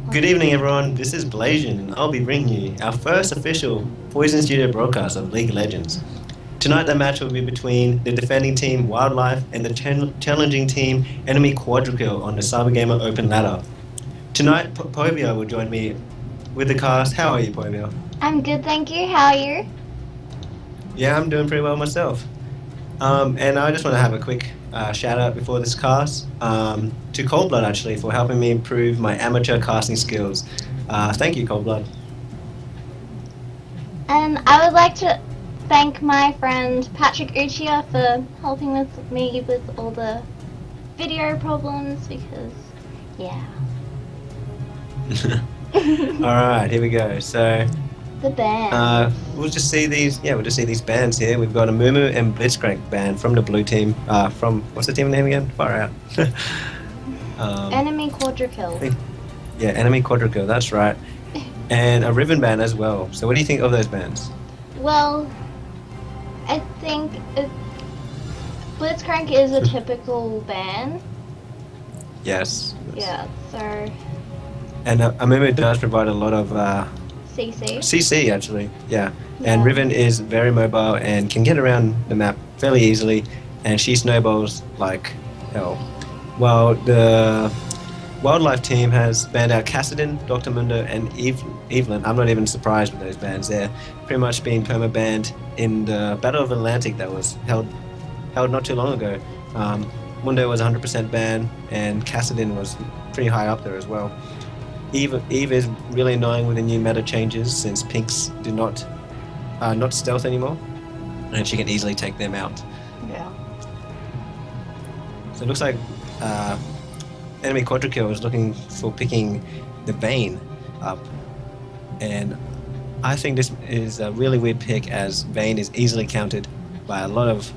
Good evening, everyone. This is Blasian, and I'll be bringing you our first official Poison Studio broadcast of League of Legends. Tonight, the match will be between the defending team Wildlife and the challenging team Enemy Quadrakill on the Cybergamer Open Ladder. Tonight, Povia will join me with the cast. How are you, Povia? I'm good, thank you. How are you? Yeah, I'm doing pretty well myself. And I just want to have a quick shout out before this cast to Coldblood actually for helping me improve my amateur casting skills. Thank you, Coldblood. And I would like to thank my friend Patrick Uchiha for helping with me with all the video problems because, yeah. Alright, here we go. So The band. we'll just see these bands here. We've got a Mumu and Blitzcrank band from the blue team. From what's the team name again? Far out. Enemy Quadrakill. Yeah, Enemy Quadrakill, that's right. And a Riven band as well. So what do you think of those bands? Well, I think Blitzcrank is a typical band. Yes. Yeah, so And Amumu does provide a lot of CC. CC actually, yeah. Yeah. And Riven is very mobile and can get around the map fairly easily, and she snowballs like hell. While the Wildlife team has banned out Cassidin, Dr. Mundo, and Evelyn. I'm not even surprised with those bans. They're pretty much being perma-banned in the Battle of Atlantic that was held not too long ago. Mundo was 100% banned, and Cassidin was pretty high up there as well. Eve is really annoying with the new meta changes since pinks do not stealth anymore, and she can easily take them out. Yeah. So it looks like Enemy Quadrakill is looking for picking the Vayne up, and I think this is a really weird pick as Vayne is easily countered by a lot of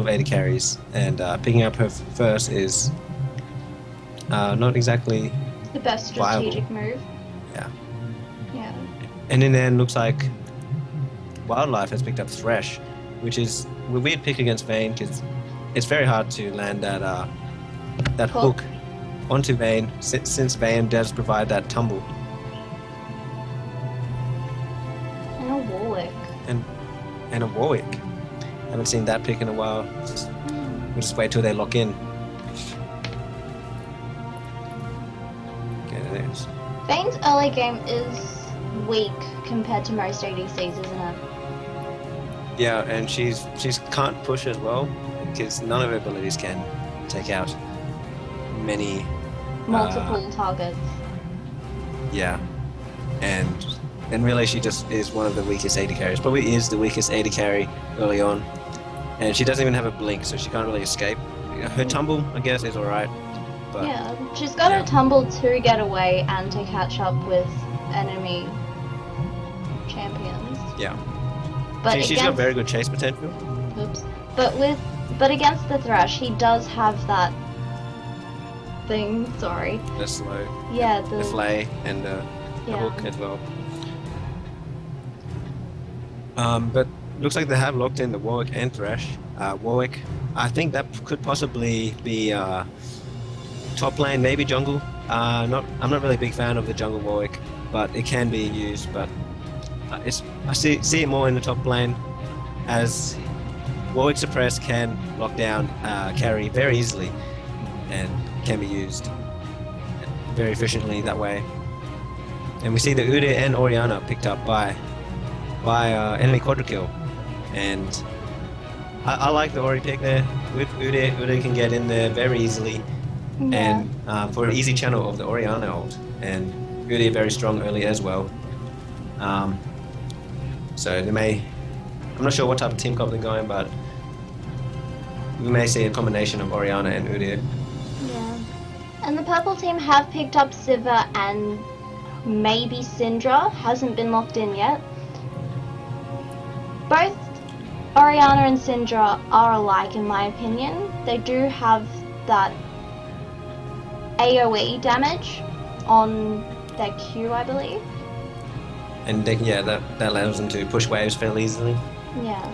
AD carries, and picking up her first is not exactly The best strategic move. Yeah. Yeah. And in the end, looks like Wildlife has picked up Thresh, which is a weird pick against Vayne because it's very hard to land that hook onto Vayne since Vayne does provide that tumble. And a Warwick. And a Warwick. Haven't seen that pick in a while. We'll just wait till they lock in. Okay, there it is. Vayne's early game is weak compared to most ADCs, isn't it? Yeah, and she's can't push as well because none of her abilities can take out many Multiple targets. Yeah, and really she just is one of the weakest AD carries. Probably is the weakest AD carry early on, and she doesn't even have a blink, so she can't really escape. Her tumble, I guess, is alright, but Yeah, she's got yeah. to tumble to get away and to catch up with enemy champions. yeah, But she's got very good chase potential. Oops. But against the Thresh, he does have that thing. Sorry. The slow, Yeah. the flay, and the Yeah. hook as well. But looks like they have locked in the Warwick and Thresh. Warwick, I think that could possibly be top lane, maybe jungle. I'm not really a big fan of the jungle Warwick, but it can be used. But I see it more in the top lane, as Warwick suppress can lock down carry very easily, and can be used very efficiently that way. And we see the Udyr and Orianna picked up by Enemy Quadrakill, and I like the Ori pick there. With Udyr, Udyr can get in there very easily, Yeah. and for an easy channel of the Orianna ult, and Udyr very strong early as well. So they may, I'm not sure what type of team comp they're going, but we may see a combination of Orianna and Udyr. Yeah. And the purple team have picked up Sivir and maybe Syndra. Hasn't been locked in yet. Both Orianna and Syndra are alike in my opinion. They do have that AoE damage on their Q, I believe. And they, yeah, that allows them to push waves fairly easily. Yeah.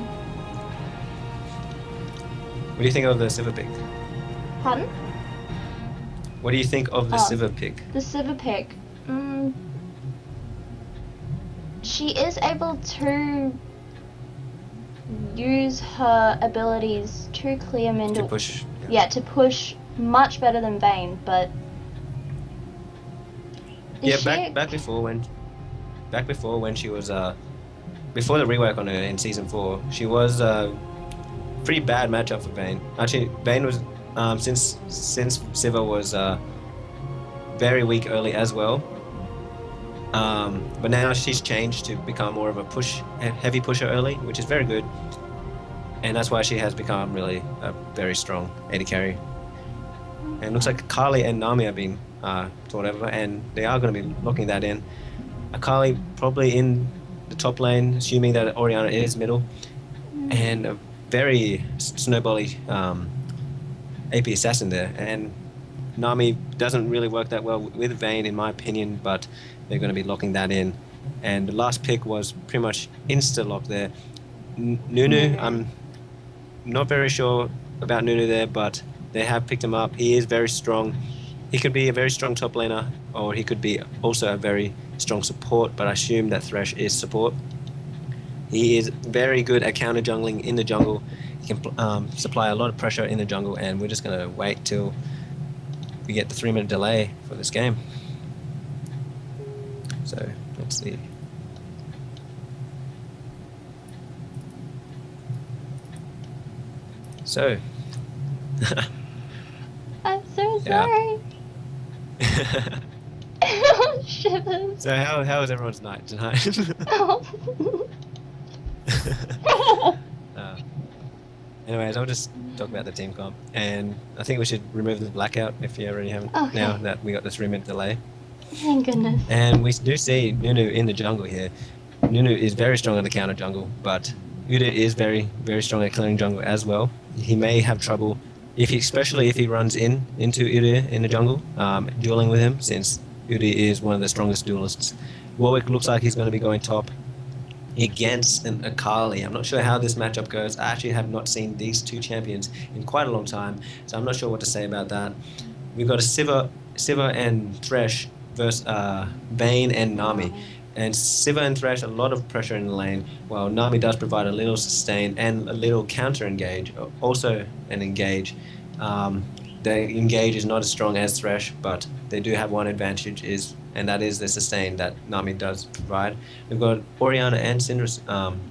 What do you think of the Sivir pick? Pardon? What do you think of the Sivir pick? The Sivir pick. Mm, she is able to use her abilities to clear To push. Yeah, to push much better than Vayne, but Yeah, back before when she was before the rework on her in season 4, she was pretty bad matchup for Vayne. Actually, Vayne was since Siva was very weak early as well. But now she's changed to become more of a heavy pusher early, which is very good. And that's why she has become really a very strong AD carry. And it looks like Kali and Nami have been thought over, and they are going to be locking that in. Akali probably in the top lane, assuming that Orianna is middle, and a very snowbally AP assassin there. And Nami doesn't really work that well with Vayne, in my opinion, but they're going to be locking that in. And the last pick was pretty much insta-lock there. Nunu, I'm not very sure about Nunu there, but they have picked him up. He is very strong. He could be a very strong top laner, or he could be also a very strong support, but I assume that Thresh is support. He is very good at counter jungling in the jungle. He can supply a lot of pressure in the jungle, and we're just going to wait till we get the 3-minute delay for this game. So, let's see. So. I'm so sorry. Shivers. So how was everyone's night tonight? Anyways, I'll just talk about the team comp, and I think we should remove the blackout if you already haven't. Okay. Now that we got the 3-minute delay. Thank goodness. And we do see Nunu in the jungle here. Nunu is very strong in the counter jungle, but Udyr is very, very strong at clearing jungle as well. He may have trouble, especially if he runs into Udyr in the jungle, dueling with him, since Udyr is one of the strongest duelists. Warwick looks like he's going to be going top against an Akali. I'm not sure how this matchup goes. I actually have not seen these two champions in quite a long time, so I'm not sure what to say about that. We've got a Siva and Thresh versus Vayne and Nami. And Siva and Thresh, a lot of pressure in the lane, while Nami does provide a little sustain and a little counter engage, also an engage. The engage is not as strong as Thresh, but they do have one advantage, and that is the sustain that Nami does provide. We've got Orianna and Syndra's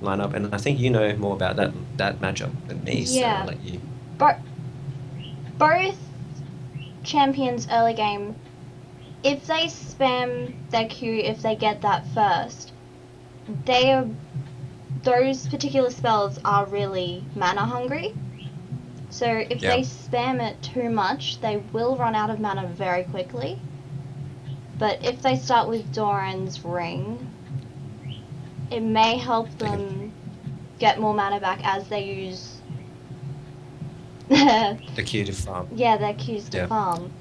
lineup, and I think you know more about that matchup than me, so I'll let you. Both champions early game, if they spam their Q, if they get that first, those particular spells are really mana hungry. So if they spam it too much, they will run out of mana very quickly. But if they start with Doran's Ring, it may help them get more mana back as they use the Q to farm. Yeah, their Qs to farm.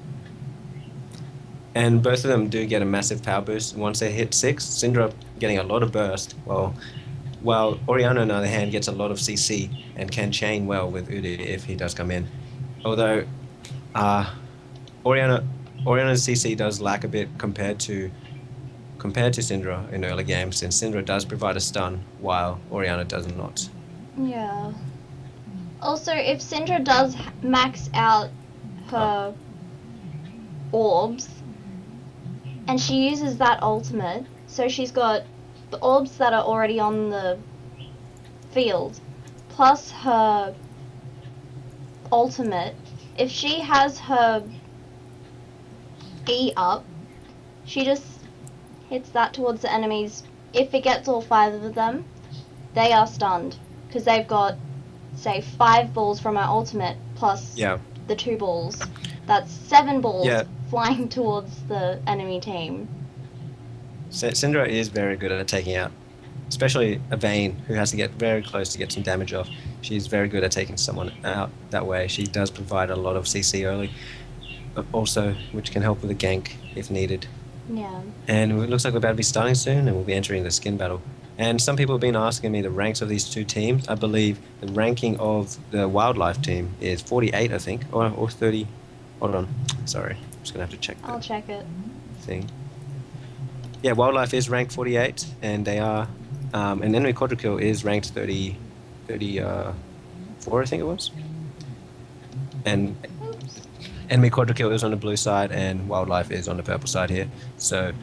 And both of them do get a massive power boost once they hit 6. Syndra getting a lot of burst, while Orianna, on the other hand, gets a lot of CC and can chain well with Udyr if he does come in. Although Orianna's CC does lack a bit compared to Syndra in early games, since Syndra does provide a stun while Orianna does not. Yeah. Also, if Syndra does max out her orbs, and she uses that ultimate, so she's got the orbs that are already on the field, plus her ultimate. If she has her E up, she just hits that towards the enemies. If it gets all 5 of them, they are stunned, because they've got, say, 5 balls from her ultimate, plus the 2 balls. That's 7 balls flying towards the enemy team. Syndra is very good at taking out, especially a Vayne, who has to get very close to get some damage off. She's very good at taking someone out that way. She does provide a lot of CC early, also, which can help with a gank if needed. Yeah. And it looks like we're about to be starting soon, and we'll be entering the skin battle. And some people have been asking me the ranks of these two teams. I believe the ranking of the wildlife team is 48, I think, or 30. Hold on, sorry, I'm just gonna have to check. I'll check it. Thing. Yeah, Wildlife is ranked 48, and they are, and Enemy Quadrakill is ranked 34, I think it was. And Oops. Enemy Quadrakill is on the blue side, and Wildlife is on the purple side here. So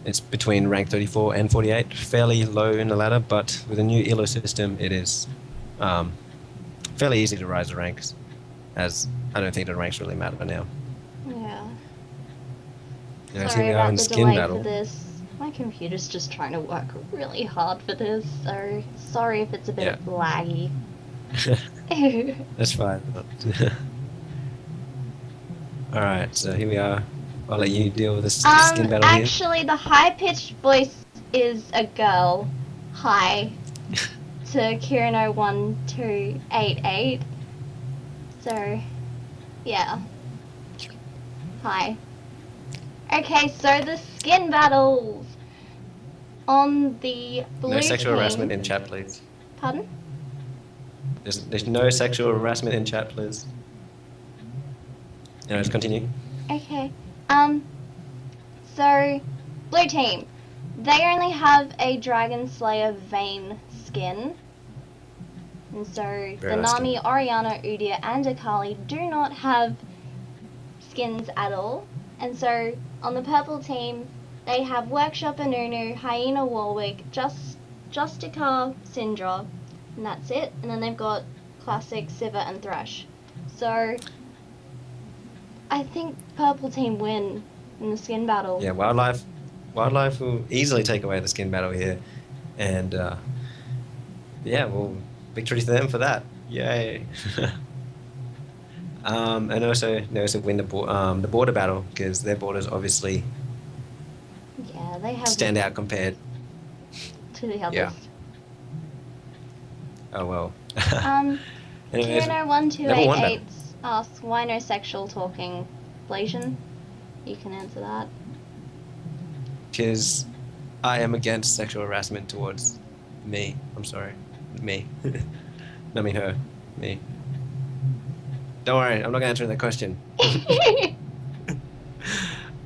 it's between rank 34 and 48, fairly low in the ladder, but with a new elo system, it is fairly easy to rise the ranks, as I don't think the ranks really matter now. Yeah. Now, here Sorry we are about in the the skin delay battle. for this. My computer's just trying to work really hard for this, so sorry if it's a bit laggy. That's fine. Alright, so here we are. I'll let you deal with this skin battle here. Actually, the high-pitched voice is a girl. Hi. To Kieran01288. So, yeah. Hi. Okay, so the skin battles on the blue No sexual team. harassment in chat, please. Pardon? There's no sexual harassment in chat, please. Let's continue. Okay. So, blue team. They only have a Dragon Slayer Vayne skin. And so, the Nami, Oriana, Udyr, and Akali do not have skins at all. And so, on the purple team, they have Workshop Anunu, Hyena Warwick, Justica Syndra, and that's it. And then they've got Classic, Sivir, and Thresh. So, I think purple team win in the skin battle. Yeah, Wildlife will easily take away the skin battle here. And, yeah, well, victory to them for that. Yay. And also, they also win the border battle, because their borders obviously stand out compared to the others. Yeah. Oh well. Anyways, Kieran01288 asks, why no sexual talking? Blasian, you can answer that. Because I am against sexual harassment towards me. I'm sorry. Me. I mean her. Me. Don't worry, I'm not gonna answer that question.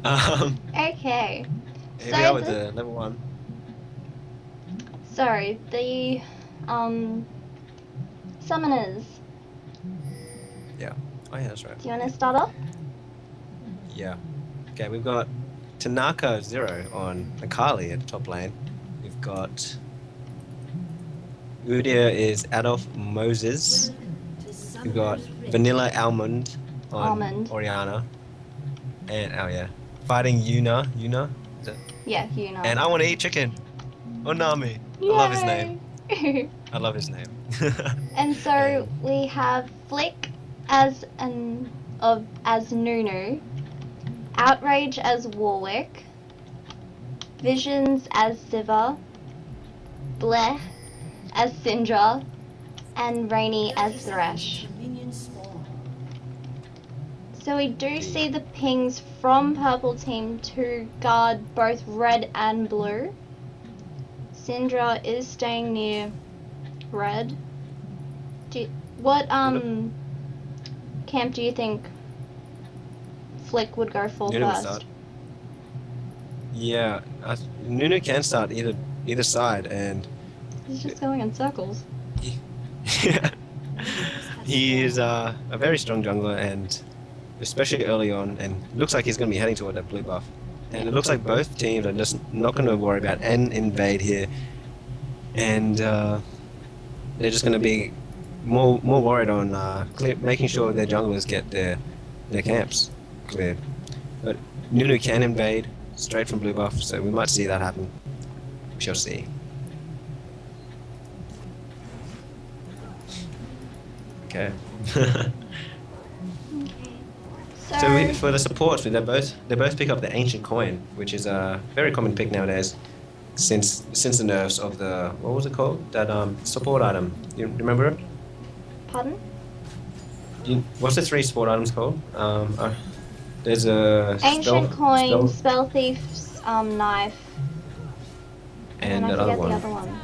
Okay. Here we are with the level 1. Sorry, the summoners. Yeah. Oh yeah, that's right. Do you want to start off? Yeah. Okay, we've got Tanaka 0 on Akali at the top lane. We've got Udyr is Adolf Moses. We've got Vanilla Almond on Oriana. And, oh yeah, fighting Yuna. Yuna? Is it? Yeah, Yuna. And I want to eat chicken. Onami. Yay! I love his name. I love his name. And so we have Flick as Nunu, Outrage as Warwick, Visions as Sivir, Bleh as Syndra, and Rainy as Thresh. So we do see the pings from purple team to guard both red and blue. Syndra is staying near red. What camp do you think Flick would go for first? Yeah, Nunu can start either side, and he's just going in circles. Yeah. He is a very strong jungler, and especially early on, and looks like he's going to be heading toward that blue buff. And it looks like both teams are just not going to worry about an invade here, and they're just going to be more worried on making sure their junglers get their camps cleared. But Nunu can invade straight from blue buff, so we might see that happen. We shall see. Okay. So for the supports, they both pick up the ancient coin, which is a very common pick nowadays, since the nerfs of the, what was it called? That support item. You remember it? Pardon? What's the 3 support items called? There's a ancient coin, spell thief's knife, and I forget the other one.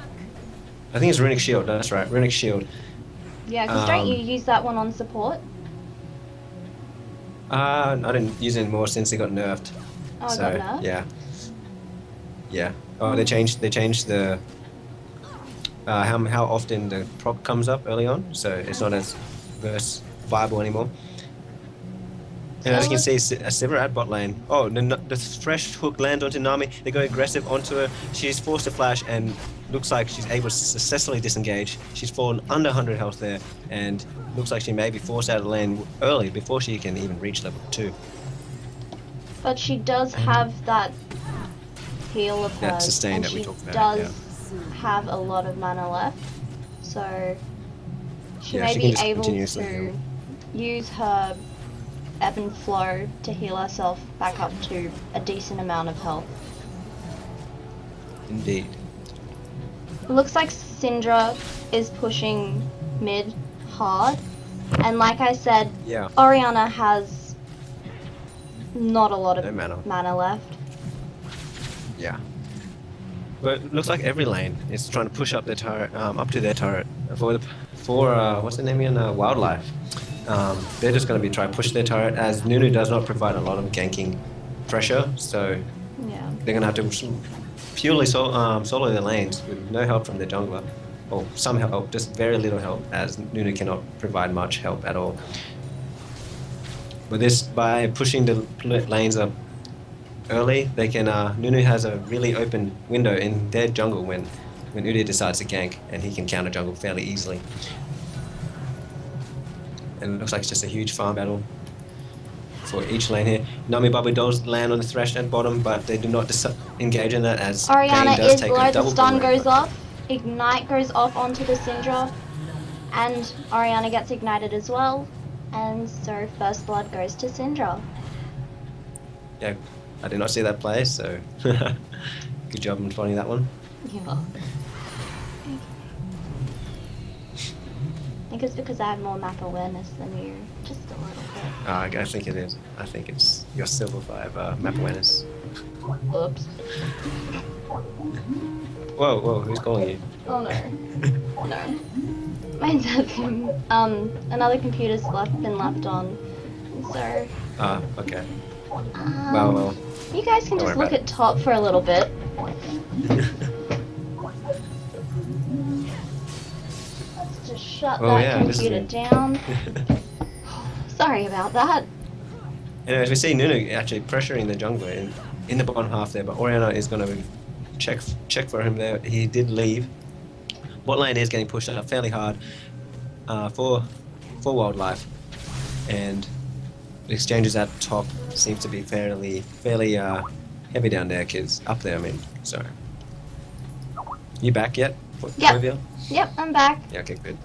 I think it's runic shield. That's right, runic shield. Yeah, because don't you use that one on support? I didn't use it anymore since it got nerfed. Oh, it got nerfed? Yeah. Yeah. Oh, they changed the how often the proc comes up early on, so it's not as verse viable anymore. And as you can see, a Sivir at bot lane. Oh, the fresh hook lands onto Nami. They go aggressive onto her. She's forced to flash and looks like she's able to successfully disengage. She's fallen under 100 health there, and looks like she may be forced out of the lane early before she can even reach level 2. But she does have that heal of hers, That sustain and that we she talked about, does have a lot of mana left, so she Yeah, may she be can just able continuously to heal. use her ebb and flow to heal herself back up to a decent amount of health. Indeed. It looks like Syndra is pushing mid hard, and like I said, Yeah. Orianna has not a lot of No mana. mana left. Yeah. But it looks like every lane is trying to push up their turret, up to their turret for what's the name again? Wildlife. They're just going to be trying to push their turret as Nunu does not provide a lot of ganking pressure, so Yeah. they're going to have to purely solo their lanes with no help from their jungler, or some help, just very little help, as Nunu cannot provide much help at all. But this, by pushing the lanes up early, they can. Nunu has a really open window in their jungle when Udyr decides to gank, and he can counter jungle fairly easily. And it looks like it's just a huge farm battle for each lane here. Nami Babu does land on the Thresh at bottom, but they do not engage in that as Orianna Vayne does is take low, a the double stun bullet, goes off, Ignite goes off onto the Syndra, and Orianna gets ignited as well, and so first blood goes to Syndra. Yeah, I did not see that play, so good job in spotting that one. Yeah. I think it's because I have more map awareness than you, just a little bit. I think it is. I think it's your Silver 5 map awareness. Oops. Whoa, whoa, who's calling you? Oh no. No. Mine's having, another computer's been left on, so... Okay. Well. You guys can Don't just worry look about at top for a little bit. Let's just shut that computer down. Sorry about that. Anyways, we see Nunu actually pressuring the jungler in the bottom half there, but Orianna is going to check for him there. He did leave. Bot lane is getting pushed up fairly hard for Wildlife, and the exchanges at top seems to be fairly heavy down there, kids. Up there, I mean. So, you back yet? Yep. Yep, I'm back. Yeah. Okay. Good.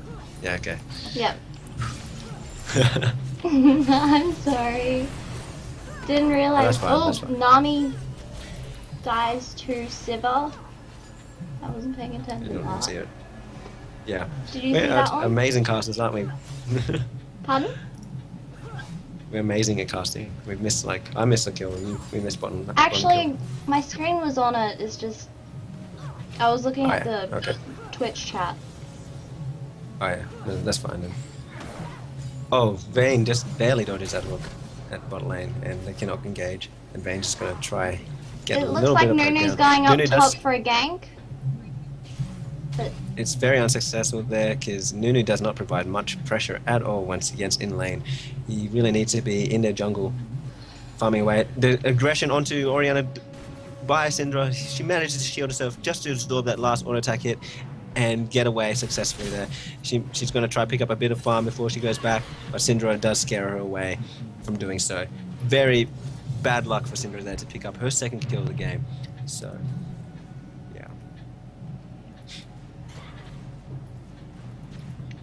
Yeah. Okay. Yep. I'm sorry. Didn't realize. That's fine. Nami dies to Sivir. I wasn't paying You attention to don't that. see it. Yeah. Did you see that one? Amazing casters, aren't we? Pardon? We're amazing at casting. We've missed I missed a kill and we missed bottom. Actually, my screen was on it. It's just I was looking at the Okay. Twitch chat. Oh yeah, no, that's fine then. Oh, Vayne just barely dodges that hook at bot lane, and they cannot engage. And Vayne's just gonna try get It a looks little like bit of poke Nunu's down. going up Nunu top for a gank. But It's very unsuccessful there because Nunu does not provide much pressure at all once he gets in lane. He really needs to be in their jungle, farming away. The aggression onto Orianna by Syndra, she manages to shield herself just to absorb that last auto attack hit and get away successfully there. She's going to try to pick up a bit of farm before she goes back, but Syndra does scare her away from doing so. Very bad luck for Syndra there to pick up her second kill of the game. So, yeah.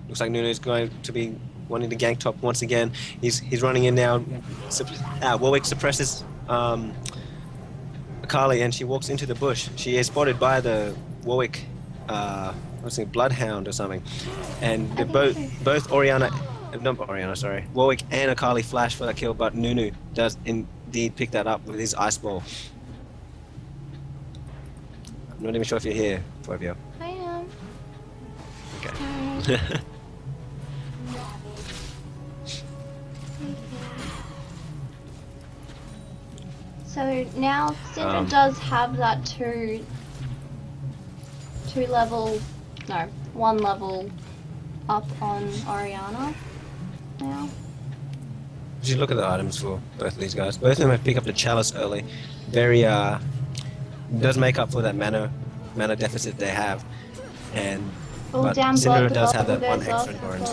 Looks like Nunu's going to be wanting to gank top once again. He's running in now. Warwick suppresses Akali, and she walks into the bush. She is spotted by the Warwick, what's it, Bloodhound or something. And they're both Warwick and Akali flash for that kill, but Nunu does indeed pick that up with his ice ball. I'm not even sure if you're here, Flavio. I am. Okay. So now Syndra does have that one level up on Oriana now. You should look at the items for both of these guys. Both of them have picked up the chalice early. Very does make up for that mana deficit they have. And but Down Syndra the does have that bubble one goes extra off, endurance.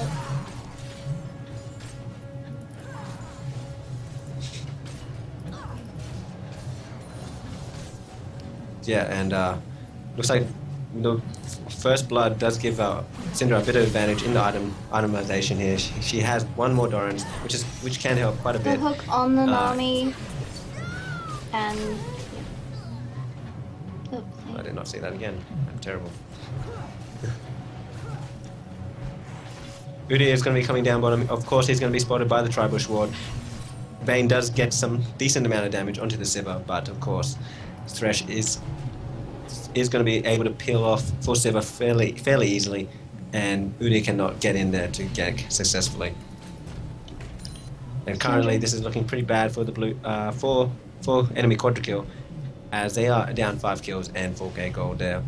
Yeah, and looks like the first blood does give Syndra a bit of advantage in the itemization here. She has one more Doran's, which can help quite a The bit. hook on the Nami, and I did not see that again. I'm terrible. Udi is going to be coming down bottom. Of course, he's going to be spotted by the Tribush Ward. Vayne does get some decent amount of damage onto the Sivir, but of course, Thresh is going to be able to peel off for Sivir fairly easily, and Udi cannot get in there to gank successfully. And currently, this is looking pretty bad for the blue for enemy Quadrakill, as they are down 5 kills and 4k gold there.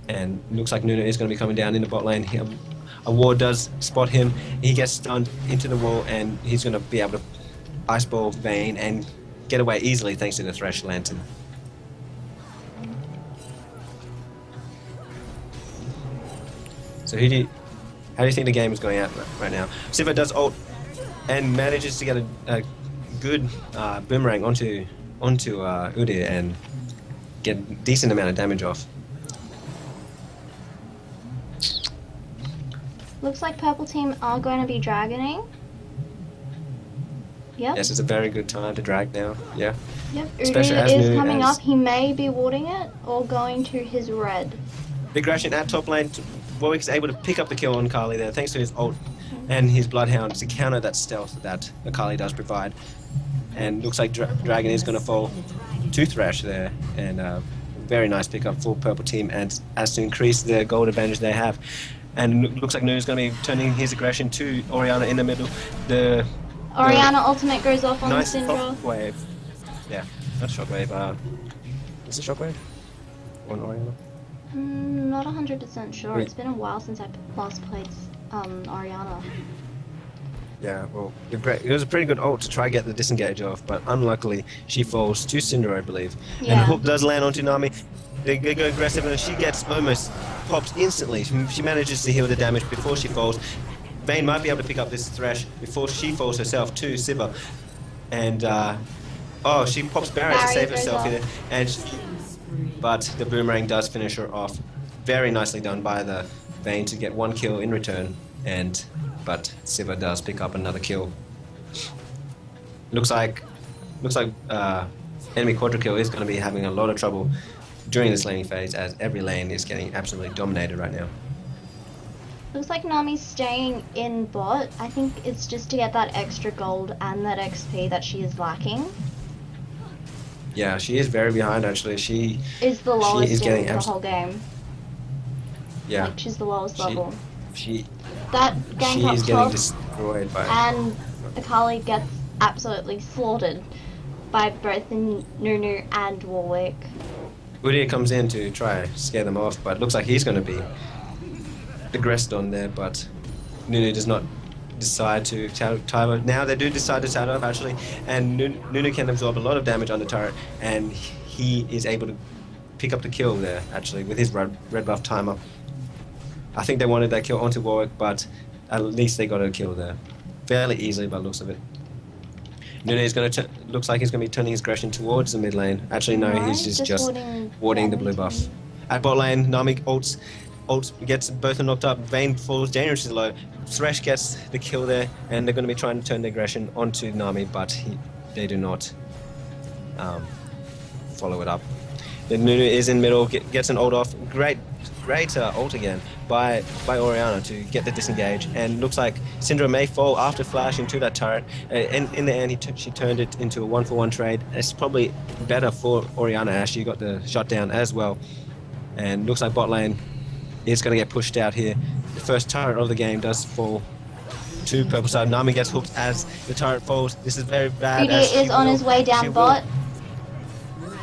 And looks like Nunu is going to be coming down in the bot lane. A ward does spot him. He gets stunned into the wall, and he's going to be able to ice ball Vayne and get away easily thanks to the Thresh Lantern. So how do you think the game is going out right now? Sivir does ult and manages to get a good boomerang onto Udi and get a decent amount of damage off. looks like purple team are going to be dragoning. Yep. Yes, it's a very good time to drag now. Yeah. Yep. Especially as Uri is new coming as- up. He may be warding it or going to his red. Big Ration at top lane. Warwick's able to pick up the kill on Kali there thanks to his ult and his Bloodhound to counter that stealth that Akali does provide. And looks like Dragon is going to fall to Thresh there. And very nice pickup for purple team, and as to increase the gold advantage they have. And looks like Nunu's going to be turning his aggression to Oriana in the middle. The Oriana ultimate goes off on nice the Syndra. shockwave. Yeah, not shockwave. Is it shockwave on Oriana? Not 100% sure. Wait. It's been a while since I last played Oriana. Yeah, well, it was a pretty good ult to try get the disengage off, but unluckily she falls to Syndra, I believe. And the Yeah. hook does land onto Nami. They go aggressive, and she gets almost popped instantly. She manages to heal the damage before she falls. Vayne might be able to pick up this Thresh before she falls herself to Sivir. And, she pops Barrier to Barrier save goes herself off. here. But the boomerang does finish her off. Very nicely done by the Vayne to get one kill in return. But Sivir does pick up another kill. Looks like enemy Quadrakill is going to be having a lot of trouble during this laning phase, as every lane is getting absolutely dominated right now. Looks like Nami's staying in bot. I think it's just to get that extra gold and that XP that she is lacking. Yeah, she is very behind actually. She Is the lowest is getting in the whole game. Yeah, Like, she's the lowest level. she That gank she up is getting top, destroyed by. and Akali gets absolutely slaughtered by both Nunu and Warwick. Udyr comes in to try scare them off, but looks like he's going to be aggressed on there. But Nunu does not decide to time. Now they do decide to tap off actually, and Nunu can absorb a lot of damage on the turret, and he is able to pick up the kill there actually with his red buff timer. I think they wanted that kill onto Warwick, but at least they got a kill there fairly easily by the looks of it. Nunu is going to looks like he's going to be turning his aggression towards the mid lane. Actually, no, he's just warding the blue buff. At bot lane, Nami ults gets both knocked up. Vayne falls dangerously low. Thresh gets the kill there, and they're going to be trying to turn the aggression onto Nami, but they do not follow it up. Then Nunu is in middle, gets an ult off. Great ult again by Oriana to get the disengage, and looks like Syndra may fall after flashing to that turret. In the end, she turned it into a 1-for-1 trade. It's probably better for Oriana as she got the shot down as well. And looks like bot lane is going to get pushed out here. The first turret of the game does fall to purple side. Nami gets hooked as the turret falls. This is very bad. Udyr is on his way down bot.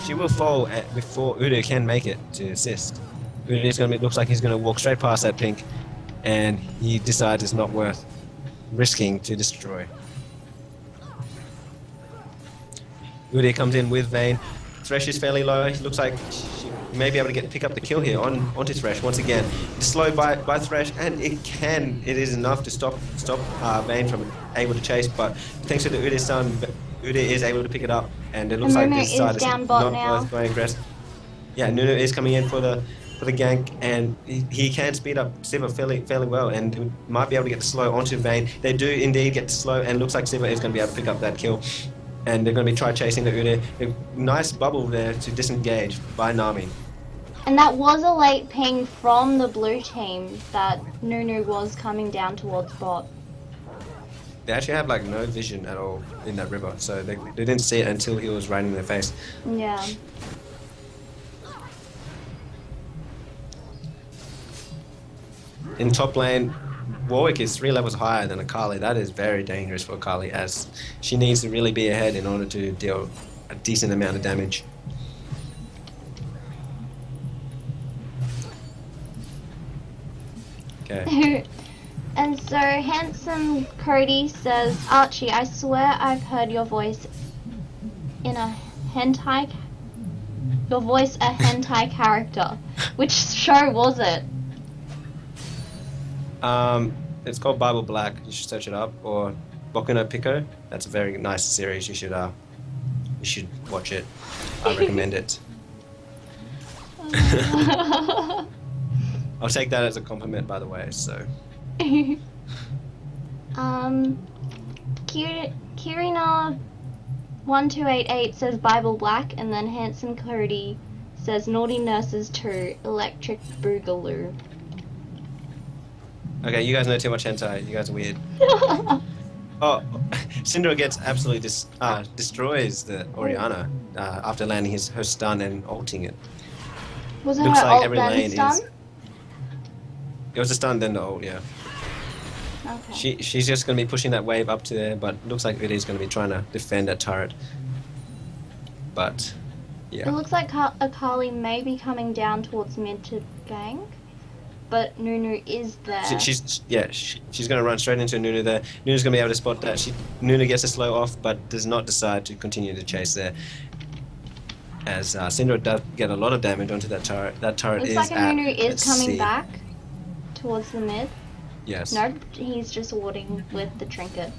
she will fall before Udo can make it to assist. Udo looks like he's gonna walk straight past that pink, and he decides it's not worth risking to destroy. Udo comes in with Vayne. Thresh is fairly low. He looks like she may be able to pick up the kill here onto Thresh once again. It's slowed by Thresh, and it is enough to stop Vayne from able to chase. But thanks to the Udyr stun, Udyr is able to pick it up, and it looks like this side is not worth going aggressive. Yeah, Nunu is coming in for the gank, and he can speed up Sivir fairly well, and might be able to get the slow onto Vayne. They do indeed get the slow, and looks like Sivir is going to be able to pick up that kill. And they're going to be try chasing the Udyr. A nice bubble there to disengage by Nami. And that was a late ping from the blue team that Nunu was coming down towards bot. They actually have like no vision at all in that river, so they didn't see it until he was right in their face. Yeah. In top lane, Warwick is 3 levels higher than Akali. That is very dangerous for Akali, as she needs to really be ahead in order to deal a decent amount of damage. Okay. And so handsome Cody says, Archie, I swear I've heard your voice in a hentai. Your voice a hentai character. Which show was it? It's called Bible Black. You should search it up, or Boku no Pico. That's a very nice series. You should watch it. I recommend it. I'll take that as a compliment, by the way. So. Kirina1288 says Bible Black, and then handsome Cody says Naughty Nurses 2 Electric Boogaloo. Okay, you guys know too much hentai. You guys are weird. Oh, Syndra gets absolutely destroys the Orianna after landing her stun and ulting it. Was it Looks her like ult every then lane stun? It was a stun then the ult, yeah. Okay. She's just going to be pushing that wave up to there, but looks like it is going to be trying to defend that turret. But, yeah. It looks like Akali may be coming down towards mid to gank. But Nunu is there. She's going to run straight into Nunu there. Nunu's going to be able to spot that. Nunu gets a slow off, but does not decide to continue to chase there. As Syndra does get a lot of damage onto that turret. That turret looks is like at, Nunu is coming see. back towards the mid. Yes. Nope, he's just warding with the trinket.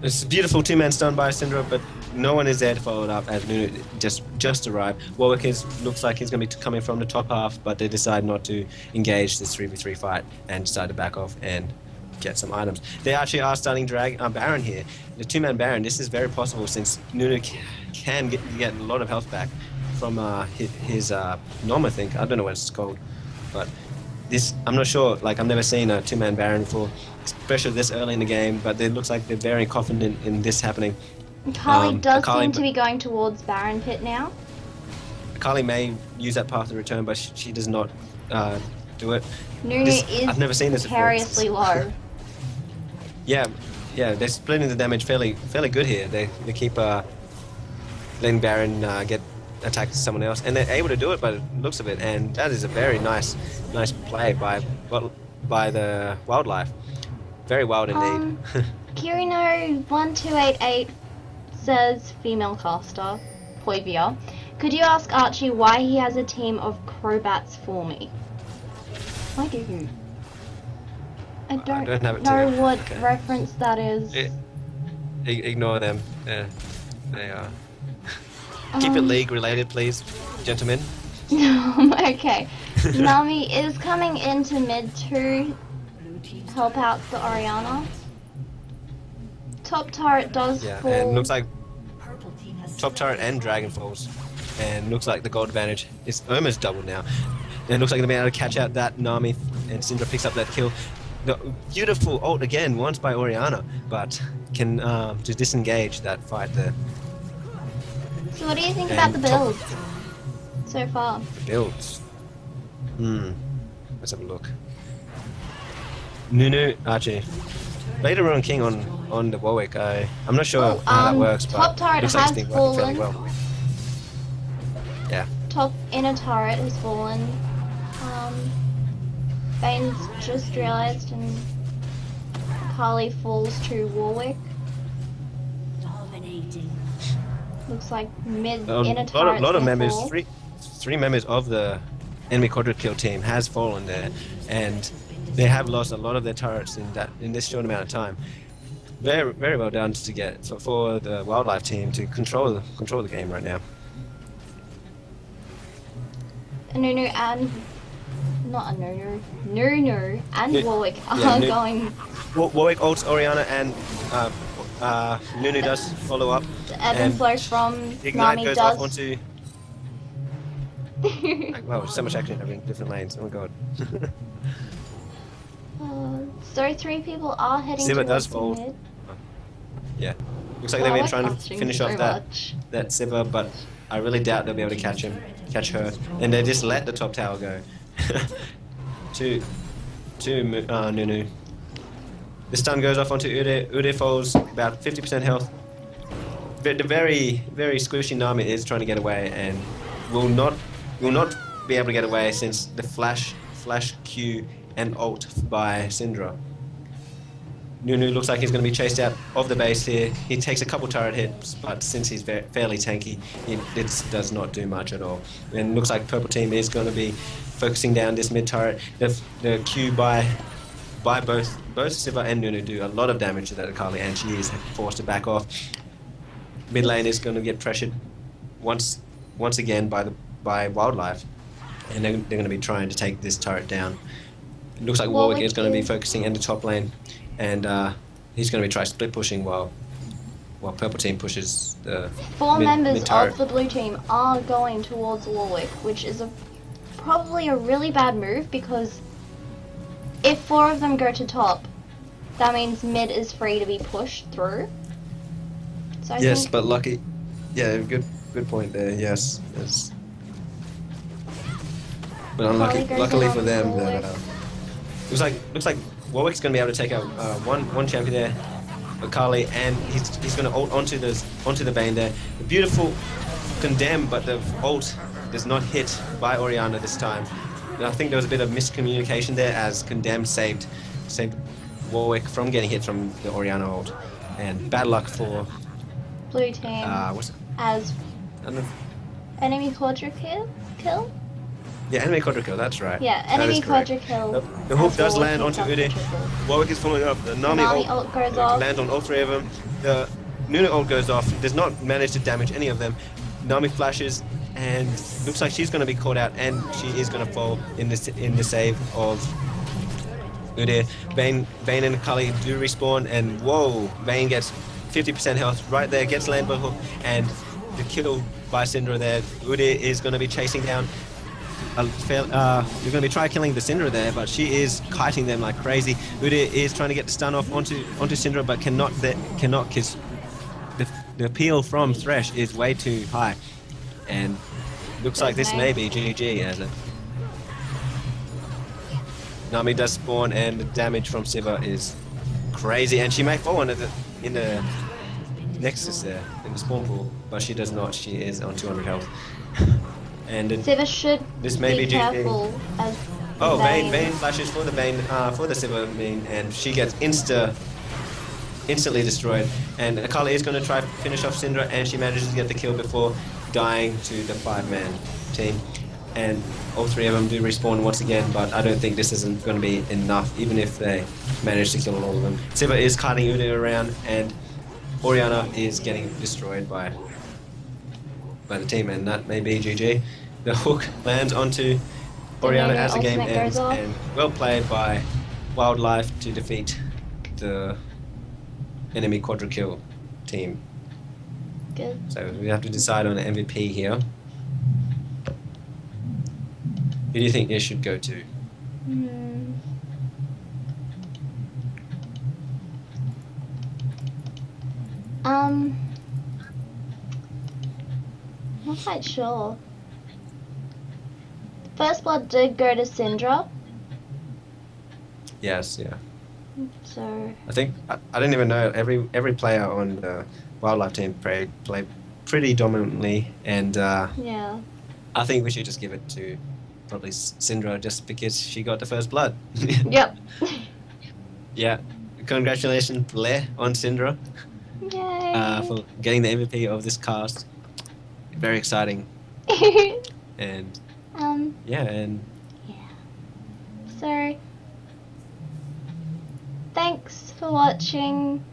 It's a beautiful two-man stun by Syndra, but no one is there to follow it up as Nunu just arrived. Warwick looks like he's going to be coming from the top half, but they decide not to engage this 3v3 fight and decide to back off and get some items. They actually are starting Baron here. The two-man Baron, this is very possible since Nunu can get a lot of health back from his Nom, I think. I don't know what it's called, but this, I'm not sure, like I've never seen a two-man Baron before, especially this early in the game, but it looks like they're very confident in this happening. Akali does seem to be going towards Baron Pit now. Akali may use that path to return, but she does not do it. Nunu is I've never seen this precariously low. Yeah, they're splitting the damage fairly good here. They keep letting Baron get attacked to someone else, and they're able to do it by the looks of it, and that is a very nice play by the wildlife. Very wild indeed. Kirino1288 says female caster, Poivia. Could you ask Archie why he has a team of Crobats for me? Why do you? I don't know what reference that is. Ignore them. They are. Keep it league related, please, gentlemen. Okay. Nami is coming into mid to help out the Orianna. Top turret does fall. And looks like top turret and dragon falls, and looks like the gold advantage is almost doubled now. And it looks like they'll be able to catch out that Nami, and Syndra picks up that kill. The beautiful ult again, once by Orianna, but can just disengage that fight there. So what do you think about the builds so far? The builds. Let's have a look. Nunu, Archie. Later on King on on the Warwick. I'm not sure Oh, how that works, top but turret it looks like it's has been working fairly fallen. well. Yeah. Top inner turret has fallen. Bane's just realised, and Carly falls to Warwick. Dominating. Looks like mid A inner turret's lot of gonna members, fall. three members of the enemy Quadrakill team has fallen there, and they have lost a lot of their turrets in this short amount of time. Very well done to get for the wildlife team to control the game right now. Nunu and Nunu and Warwick are going. Warwick ults Oriana and Nunu does follow up. The ebb and flow from Ignite Nami goes does. off onto. Wow, so much action having different lanes. Oh my god. So 3 people are heading Siva towards does the fold. mid. Yeah. Looks like they've been trying to Catching finish so off much. that Siva, but I really doubt they'll be able to catch her. And they just let the top tower go. to Nunu. The stun goes off onto Ude. Ude falls about 50% health. The very squishy Nami is trying to get away and will not be able to get away since the flash Q and ult by Syndra. Nunu looks like he's going to be chased out of the base here. He takes a couple turret hits, but since he's fairly tanky, it does not do much at all. And looks like purple team is going to be focusing down this mid turret. The Q by both Siva and Nunu do a lot of damage to that Akali, and she is forced to back off. Mid lane is going to get pressured once again by wildlife, and they're going to be trying to take this turret down. It looks like Warwick is going to be focusing in the top lane, and he's going to be trying split pushing while purple team pushes the 4 members mid-turret. of the blue team are going towards Warwick, which is probably a really bad move, because if 4 of them go to top, that means mid is free to be pushed through. So I Yes, think but lucky. Yeah, good point there. Yes. But unlucky. goes Luckily in for on them, Warwick. that looks like Warwick's going to be able to take out one champion there, Akali, and he's going to ult onto the Bane there. The beautiful condemn, but the ult does not hit by Oriana this time. And I think there was a bit of miscommunication there, as condemn saved Warwick from getting hit from the Oriana ult, and bad luck for blue team what's it? as I don't know. enemy Quadrakill? Yeah, enemy Quadrakill, that's right. Yeah, That enemy is correct. Quadrakill. The hook as does Warwick land picks onto up the Ude. triple. Warwick is following up. The Nami ult goes off. lands on all 3 of them. The Nunu ult goes off. Does not manage to damage any of them. Nami flashes, and looks like she's going to be caught out, and she is going to fall in the save of Ude. Vayne and Akali do respawn, and whoa, Vayne gets 50% health right there, gets land by hook, and the kill by Syndra there. Ude is going to be chasing down. You're going to be trying killing the Syndra there, but she is kiting them like crazy. Ude is trying to get the stun off onto Syndra, but cannot because the appeal from Thresh is way too high, and looks like this may be GG as it. Nami does spawn, and the damage from Siva is crazy, and she may fall in the Nexus there in the spawn pool, but she does not. She is on 200 health. And Siva should this may be careful as Vayne flashes for the Siva main, and she gets instantly destroyed. And Akali is going to try to finish off Syndra, and she manages to get the kill before dying to the 5-man team. And all 3 of them do respawn once again, but I don't think this isn't going to be enough, even if they manage to kill all of them. Siva is kiting Ude around, and Oriana is getting destroyed by the team, and that may be GG. The hook lands onto Oriana as the game ends, and well played by Wildlife to defeat the enemy Quadrakill team. Good. So we have to decide on an MVP here. Who do you think it should go to? Not quite sure. First blood did go to Syndra. Yes, yeah. So I think I didn't even know every player on the wildlife team play pretty dominantly, and yeah. I think we should just give it to probably Syndra just because she got the first blood. Yep. Yeah, congratulations, Blair, on Syndra Yay. for getting the MVP of this cast. Very exciting, and um. yeah, and Yeah. So thanks for watching.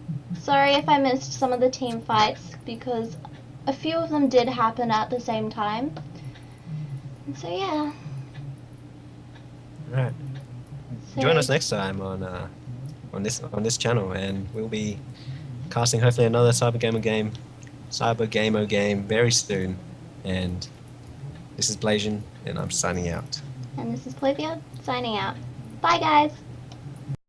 Sorry if I missed some of the team fights because a few of them did happen at the same time. And so yeah. right. So Join us next time on this channel, and we'll be casting hopefully another Cyber Gamer game very soon. And this is Blasian, and I'm signing out. and this is Plivia signing out. Bye guys.